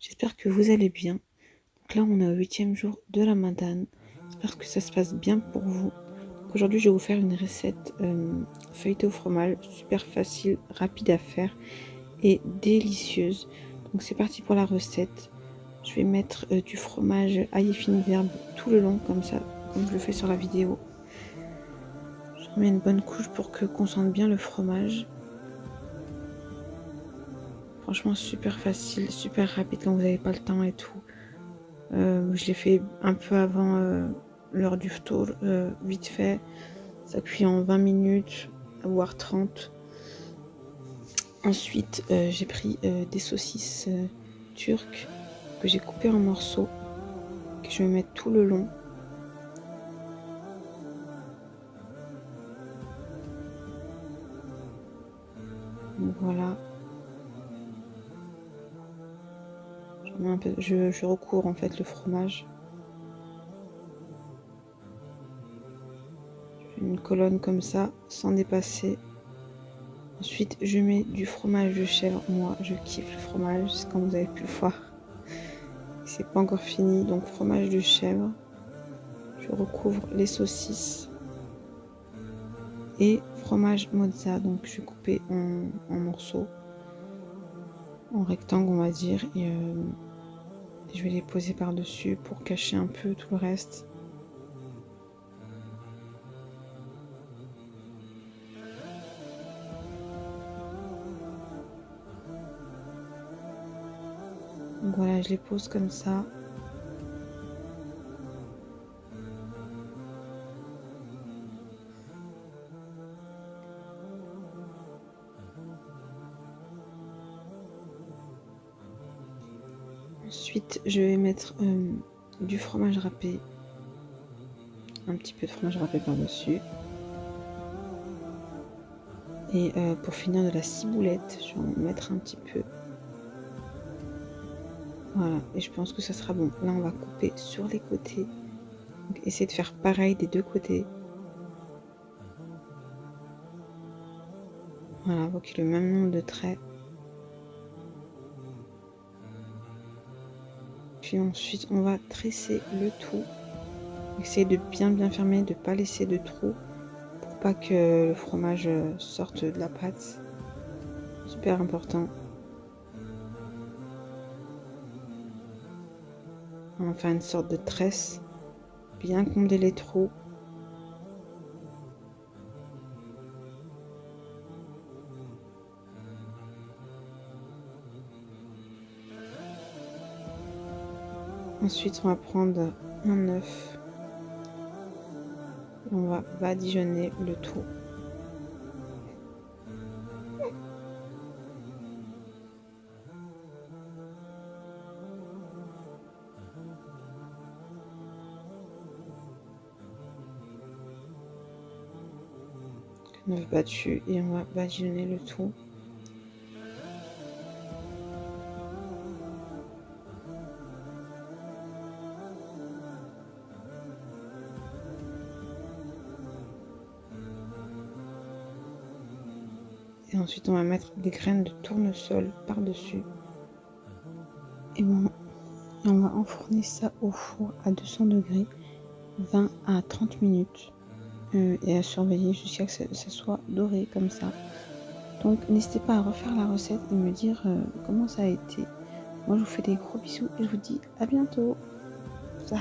J'espère que vous allez bien. Donc là, on est au 8e jour de Ramadan. J'espère que ça se passe bien pour vous. Aujourd'hui, je vais vous faire une recette feuilletée au fromage, super facile, rapide à faire et délicieuse. Donc c'est parti pour la recette. Je vais mettre du fromage ail fine d'herbe tout le long, comme ça, comme je le fais sur la vidéo. Je remets une bonne couche pour qu'on sente bien le fromage. Franchement, super facile, super rapide quand vous n'avez pas le temps et tout. Je l'ai fait un peu avant l'heure du ftour, vite fait. Ça cuit en 20 minutes, voire 30. Ensuite, j'ai pris des saucisses turques que j'ai coupées en morceaux, que je vais mettre tout le long. Donc voilà. Je recouvre en fait le fromage. Je fais une colonne comme ça, sans dépasser. Ensuite, je mets du fromage de chèvre. Moi, je kiffe le fromage, c'est comme vous avez pu le voir. C'est pas encore fini, donc fromage de chèvre. Je recouvre les saucisses et fromage mozza. Donc je vais couper en morceaux, en rectangle on va dire, et je vais les poser par dessus pour cacher un peu tout le reste. Donc voilà, je les pose comme ça. Ensuite, je vais mettre du fromage râpé, un petit peu de fromage râpé par-dessus. Et pour finir, de la ciboulette, je vais en mettre un petit peu. Voilà, et je pense que ça sera bon. Là, on va couper sur les côtés. Donc, essayez de faire pareil des deux côtés. Voilà, vous qu'il y ait le même nombre de traits. Puis ensuite, on va tresser le tout. Essayez de bien fermer, de ne pas laisser de trous pour pas que le fromage sorte de la pâte. Super important. On va faire une sorte de tresse. Bien combler les trous. Ensuite, on va prendre un œuf. Et on va badigeonner le tout. Un œuf battu et on va badigeonner le tout. Et ensuite, on va mettre des graines de tournesol par-dessus. Et bon, on va enfourner ça au four à 200 degrés, 20 à 30 minutes. Et à surveiller jusqu'à ce que ça soit doré comme ça. Donc, n'hésitez pas à refaire la recette et me dire comment ça a été. Moi, je vous fais des gros bisous et je vous dis à bientôt. Ça